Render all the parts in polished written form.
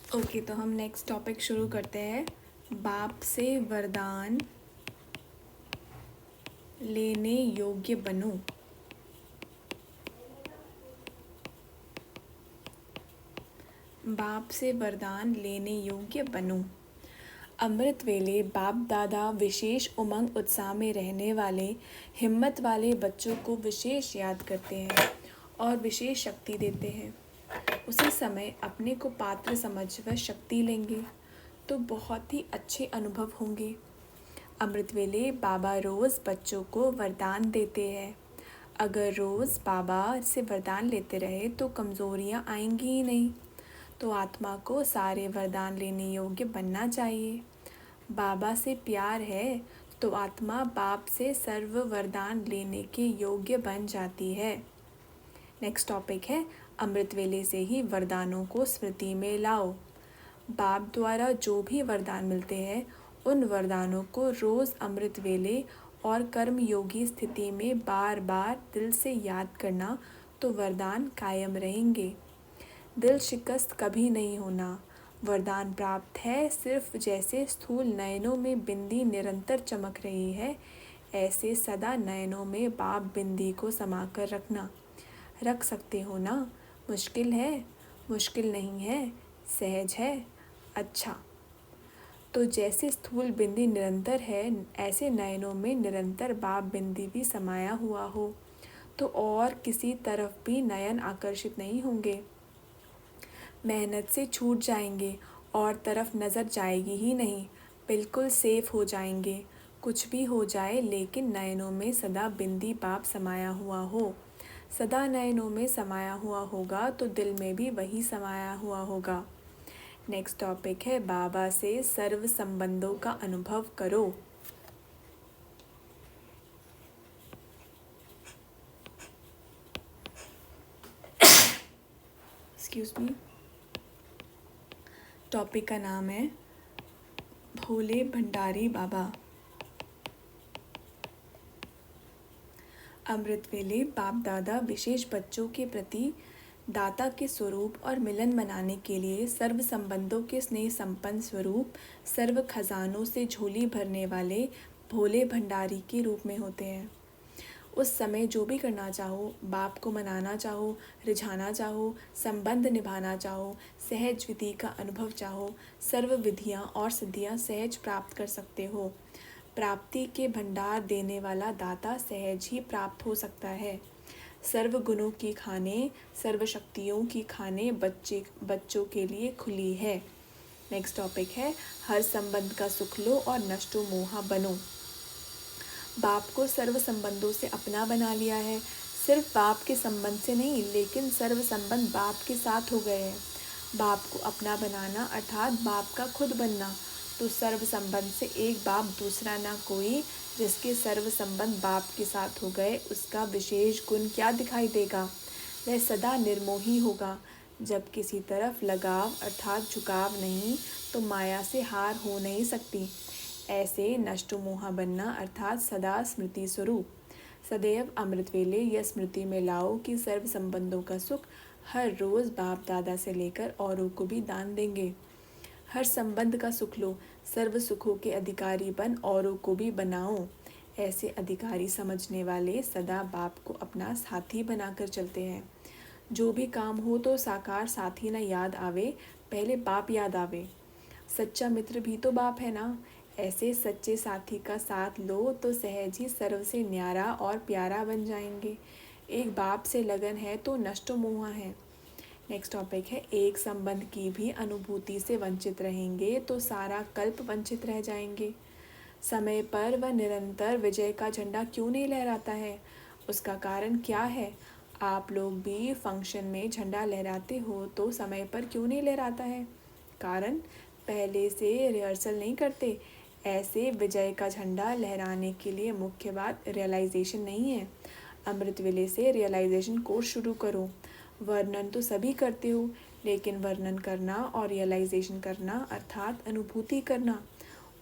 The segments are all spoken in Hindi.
ओके, तो हम नेक्स्ट टॉपिक शुरू करते हैं। बाप से वरदान लेने योग्य बनो। बाप से वरदान लेने योग्य बनो। अमृत वेले बाप दादा विशेष उमंग उत्साह में रहने वाले हिम्मत वाले बच्चों को विशेष याद करते हैं और विशेष शक्ति देते हैं। उसी समय अपने को पात्र समझ वह शक्ति लेंगे तो बहुत ही अच्छे अनुभव होंगे। अमृत वेले बाबा रोज़ बच्चों को वरदान देते हैं। अगर रोज़ बाबा से वरदान लेते रहे तो कमज़ोरियाँ आएंगी ही नहीं। तो आत्मा को सारे वरदान लेने योग्य बनना चाहिए। बाबा से प्यार है तो आत्मा बाप से सर्व वरदान लेने के योग्य बन जाती है। नेक्स्ट टॉपिक है अमृत वेले से ही वरदानों को स्मृति में लाओ। बाप द्वारा जो भी वरदान मिलते हैं उन वरदानों को रोज़ अमृत वेले और कर्म योगी स्थिति में बार बार दिल से याद करना तो वरदान कायम रहेंगे। दिल शिकस्त कभी नहीं होना। वरदान प्राप्त है सिर्फ जैसे स्थूल नयनों में बिंदी निरंतर चमक रही है, ऐसे सदा नयनों में बाप बिंदी को समाकर रखना। रख सकते हो ना? मुश्किल है? मुश्किल नहीं है, सहज है। अच्छा, तो जैसे स्थूल बिंदी निरंतर है, ऐसे नयनों में निरंतर बाप बिंदी भी समाया हुआ हो तो और किसी तरफ भी नयन आकर्षित नहीं होंगे। मेहनत से छूट जाएंगे और तरफ नज़र जाएगी ही नहीं, बिल्कुल सेफ हो जाएंगे। कुछ भी हो जाए लेकिन नयनों में सदा बिंदी बाप समाया हुआ हो। सदा नयनों में समाया हुआ होगा तो दिल में भी वही समाया हुआ होगा। नेक्स्ट टॉपिक है बाबा से सर्व संबंधों का अनुभव करो। Excuse me. टॉपिक का नाम है भोले भंडारी बाबा। अमृत वेले बाप दादा विशेष बच्चों के प्रति दाता के स्वरूप और मिलन मनाने के लिए सर्व संबंधों के स्नेह संपन्न स्वरूप सर्व खजानों से झोली भरने वाले भोले भंडारी के रूप में होते हैं। उस समय जो भी करना चाहो, बाप को मनाना चाहो, रिझाना चाहो, संबंध निभाना चाहो, सहज विधि का अनुभव चाहो, सर्व विधियाँ और सिद्धियाँ सहज प्राप्त कर सकते हो। प्राप्ति के भंडार देने वाला दाता सहज ही प्राप्त हो सकता है। सर्व गुणों की खाने, सर्व शक्तियों की खाने बच्चों के लिए खुली है। नेक्स्ट टॉपिक है हर संबंध का सुख लो और नष्टो मोहा बनो। बाप को सर्व संबंधों से अपना बना लिया है। सिर्फ बाप के संबंध से नहीं, लेकिन सर्व संबंध बाप के साथ हो गए हैं। बाप को अपना बनाना अर्थात बाप का खुद बनना। तो सर्व संबंध से एक बाप दूसरा ना कोई, जिसके सर्व संबंध बाप के साथ हो गए, उसका विशेष गुण क्या दिखाई देगा? वह सदा निर्मोही होगा। जब किसी तरफ लगाव अर्थात झुकाव नहीं तो माया से हार हो नहीं सकती। ऐसे नष्टो मोहा बनना अर्थात सदा स्मृति स्वरूप। सदैव अमृत वेले यह स्मृति में लाओ कि सर्व संबंधों का सुख हर रोज़ बाप दादा से लेकर औरों को भी दान देंगे। हर संबंध का सुख लो, सर्व सुखों के अधिकारी बन औरों को भी बनाओ। ऐसे अधिकारी समझने वाले सदा बाप को अपना साथी बनाकर चलते हैं। जो भी काम हो तो साकार साथी न याद आवे, पहले बाप याद आवे। सच्चा मित्र भी तो बाप है ना। ऐसे सच्चे साथी का साथ लो तो सहज ही सर्व से न्यारा और प्यारा बन जाएंगे। एक बाप से लगन है तो नष्टो मोहा है। नेक्स्ट टॉपिक है एक संबंध की भी अनुभूति से वंचित रहेंगे तो सारा कल्प वंचित रह जाएंगे। समय पर वह निरंतर विजय का झंडा क्यों नहीं लहराता है? उसका कारण क्या है? आप लोग भी फंक्शन में झंडा लहराते हो तो समय पर क्यों नहीं लहराता है? कारण पहले से रिहर्सल नहीं करते। ऐसे विजय का झंडा लहराने के लिए मुख्य बात रियलाइजेशन नहीं है। अमृत वेले से रियलाइजेशन कोर्स शुरू करो। वर्णन तो सभी करते हो, लेकिन वर्णन करना और रियलाइजेशन करना अर्थात अनुभूति करना,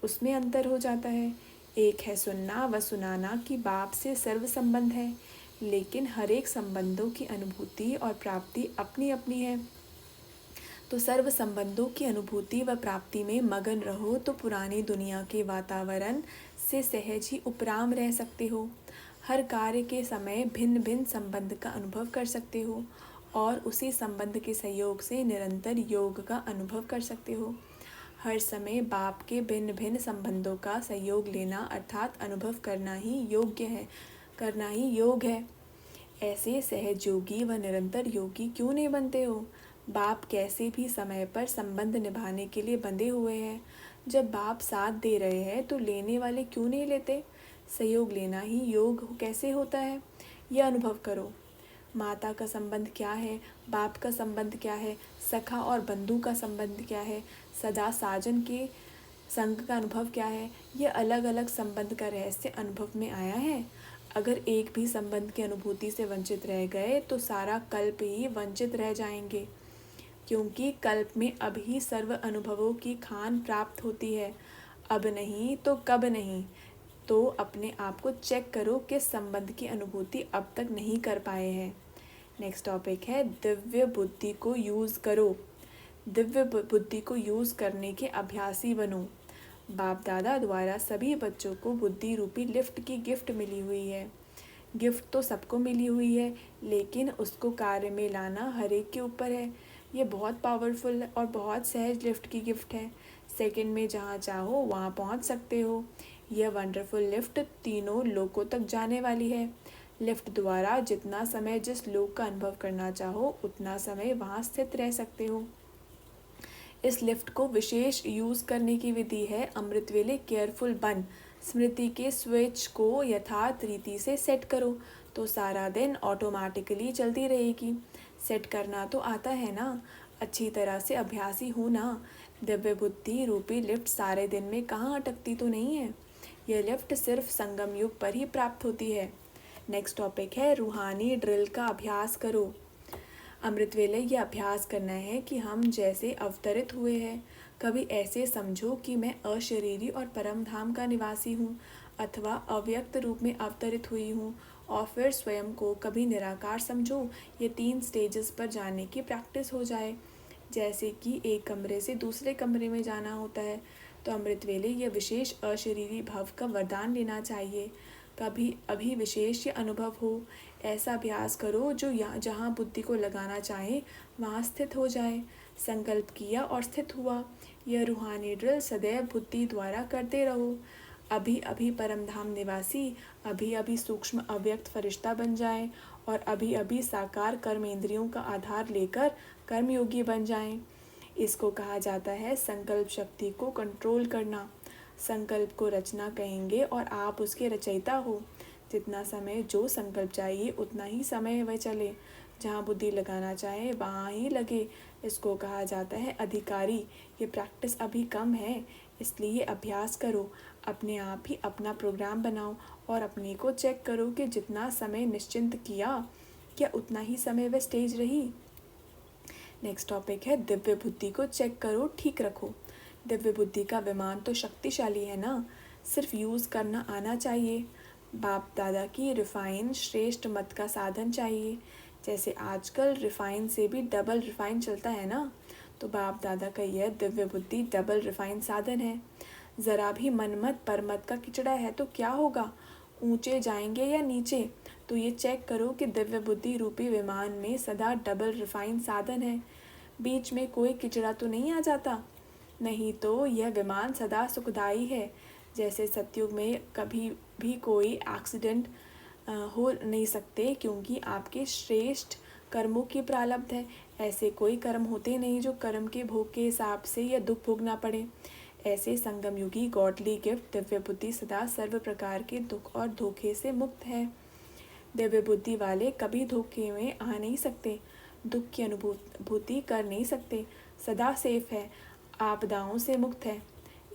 उसमें अंतर हो जाता है। एक है सुनना व सुनाना कि बाप से सर्व संबंध है, लेकिन हर एक संबंधों की अनुभूति और प्राप्ति अपनी अपनी है। तो सर्व संबंधों की अनुभूति व प्राप्ति में मगन रहो तो पुरानी दुनिया के वातावरण से सहज ही उपराम रह सकते हो। हर कार्य के समय भिन्न भिन्न संबंध का अनुभव कर सकते हो और उसी संबंध के सहयोग से निरंतर योग का अनुभव कर सकते हो। हर समय बाप के भिन्न भिन्न संबंधों का सहयोग लेना अर्थात अनुभव करना ही योग है। ऐसे सहज योगी व निरंतर योगी क्यों नहीं बनते हो? बाप कैसे भी समय पर संबंध निभाने के लिए बंधे हुए हैं। जब बाप साथ दे रहे हैं तो लेने वाले क्यों नहीं लेते? सहयोग लेना ही योग कैसे होता है, यह अनुभव करो। माता का संबंध क्या है, बाप का संबंध क्या है, सखा और बंधु का संबंध क्या है, सदा साजन के संग का अनुभव क्या है, यह अलग अलग संबंध का रहस्य अनुभव में आया है। अगर एक भी संबंध की अनुभूति से वंचित रह गए तो सारा कल्प ही वंचित रह जाएंगे, क्योंकि कल्प में अब ही सर्व अनुभवों की खान प्राप्त होती है। अब नहीं तो कब नहीं। तो अपने आप को चेक करो किस संबंध की अनुभूति अब तक नहीं कर पाए हैं। नेक्स्ट टॉपिक है दिव्य बुद्धि को यूज़ करो। दिव्य बुद्धि को यूज़ करने के अभ्यासी बनो। बाप दादा द्वारा सभी बच्चों को बुद्धि रूपी लिफ्ट की गिफ्ट मिली हुई है। गिफ्ट तो सबको मिली हुई है, लेकिन उसको कार्य में लाना हर एक के ऊपर है। ये बहुत पावरफुल और बहुत सहज लिफ्ट की गिफ्ट है। सेकंड में जहाँ चाहो वहाँ पहुँच सकते हो। यह वंडरफुल लिफ्ट तीनों लोकों तक जाने वाली है। लिफ्ट द्वारा जितना समय जिस लोक का अनुभव करना चाहो उतना समय वहाँ स्थित रह सकते हो। इस लिफ्ट को विशेष यूज़ करने की विधि है अमृत वेले केयरफुल बन। स्मृति के स्विच को यथार्थ रीति से सेट करो तो सारा दिन ऑटोमेटिकली चलती रहेगी। सेट करना तो आता है ना, अच्छी तरह से अभ्यासी हो ना। दिव्य बुद्धि रूपी लिफ्ट सारे दिन में कहाँ अटकती तो नहीं है। यह लिफ्ट सिर्फ संगम युग पर ही प्राप्त होती है। नेक्स्ट टॉपिक है रूहानी ड्रिल का अभ्यास करो। अमृत वेले ये अभ्यास करना है कि हम जैसे अवतरित हुए हैं। कभी ऐसे समझो कि मैं अशरीरी और परम धाम का निवासी हूँ अथवा अव्यक्त रूप में अवतरित हुई हूँ, और फिर स्वयं को कभी निराकार समझो। ये 3 स्टेजेस पर जाने की प्रैक्टिस हो जाए। जैसे कि एक कमरे से दूसरे कमरे में जाना होता है, तो अमृत वेले यह विशेष अशरीरी भव का वरदान लेना चाहिए। कभी अभी विशेष ये अनुभव हो, ऐसा अभ्यास करो जो जहाँ बुद्धि को लगाना चाहे वहाँ स्थित हो जाए। संकल्प किया और स्थित हुआ। यह रूहानी ड्रिल सदैव बुद्धि द्वारा करते रहो। अभी अभी परमधाम निवासी, अभी अभी सूक्ष्म अव्यक्त फरिश्ता बन जाए और अभी अभी साकार कर्मेंद्रियों का आधार लेकर कर्मयोगी बन जाएं। इसको कहा जाता है संकल्प शक्ति को कंट्रोल करना। संकल्प को रचना कहेंगे और आप उसके रचयिता हो। जितना समय जो संकल्प चाहिए उतना ही समय वह चले, जहाँ बुद्धि लगाना चाहे वहाँ ही लगे। इसको कहा जाता है अधिकारी। ये प्रैक्टिस अभी कम है, इसलिए अभ्यास करो। अपने आप ही अपना प्रोग्राम बनाओ और अपने को चेक करो कि जितना समय निश्चिंत किया क्या उतना ही समय वह स्टेज रही। नेक्स्ट टॉपिक है दिव्य बुद्धि को चेक करो, ठीक रखो। दिव्य बुद्धि का विमान तो शक्तिशाली है ना, सिर्फ यूज़ करना आना चाहिए। बाप दादा की रिफाइन श्रेष्ठ मत का साधन चाहिए। जैसे आजकल रिफाइन से भी डबल रिफाइन चलता है ना, तो बाप दादा का यह दिव्य बुद्धि डबल रिफाइन साधन है। ज़रा भी मनमत परमत का किचड़ा है तो क्या होगा, ऊंचे जाएंगे या नीचे। तो ये चेक करो कि दिव्य बुद्धि रूपी विमान में सदा डबल रिफाइन साधन है। बीच में कोई किचड़ा तो नहीं आ जाता, नहीं तो यह विमान सदा सुखदायी है। जैसे सतयुग में कभी भी कोई एक्सीडेंट हो नहीं सकते, क्योंकि आपके श्रेष्ठ कर्मों की प्रारब्ध है। ऐसे कोई कर्म होते नहीं जो कर्म के भोग के हिसाब से यह दुख भोगना पड़े। ऐसे संगम युगी गॉडली गिफ्ट दिव्य बुद्धि सदा सर्व प्रकार के दुख और धोखे से मुक्त है। दिव्य बुद्धि वाले कभी धोखे में आ नहीं सकते, दुख की अनुभूति कर नहीं सकते, सदा सेफ है, आपदाओं से मुक्त है।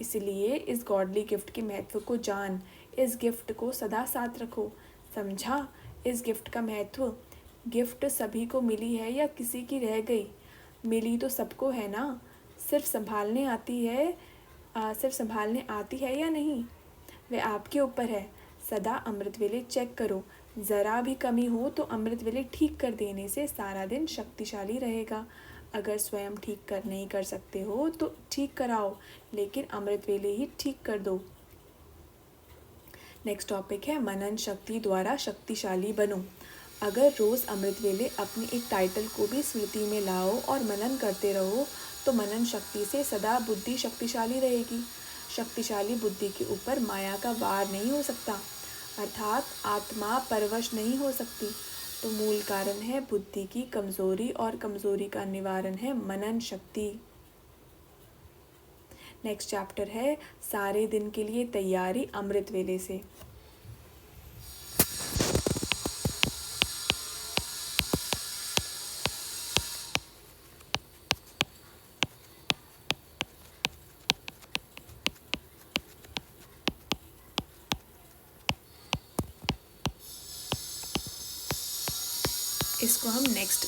इसलिए इस गॉडली गिफ्ट के महत्व को जान, इस गिफ्ट को सदा साथ रखो। समझा इस गिफ्ट का महत्व? गिफ्ट सभी को मिली है या किसी की रह गई? मिली तो सबको है ना, सिर्फ संभालने आती है या नहीं, वह आपके ऊपर है। सदा अमृत वेले चेक करो, ज़रा भी कमी हो तो अमृत वेले ठीक कर देने से सारा दिन शक्तिशाली रहेगा। अगर स्वयं ठीक नहीं कर सकते हो तो ठीक कराओ, लेकिन अमृत वेले ही ठीक कर दो। नेक्स्ट टॉपिक है मनन शक्ति द्वारा शक्तिशाली बनो। अगर रोज़ अमृत वेले अपने एक टाइटल को भी स्मृति में लाओ और मनन करते रहो तो मनन शक्ति से सदा बुद्धि शक्तिशाली रहेगी। शक्तिशाली बुद्धि के ऊपर माया का वार नहीं हो सकता, अर्थात आत्मा परवश नहीं हो सकती। तो मूल कारण है बुद्धि की कमजोरी और कमजोरी का निवारण है मनन शक्ति। नेक्स्ट चैप्टर है सारे दिन के लिए तैयारी अमृत वेले से। इसको हम नेक्स्ट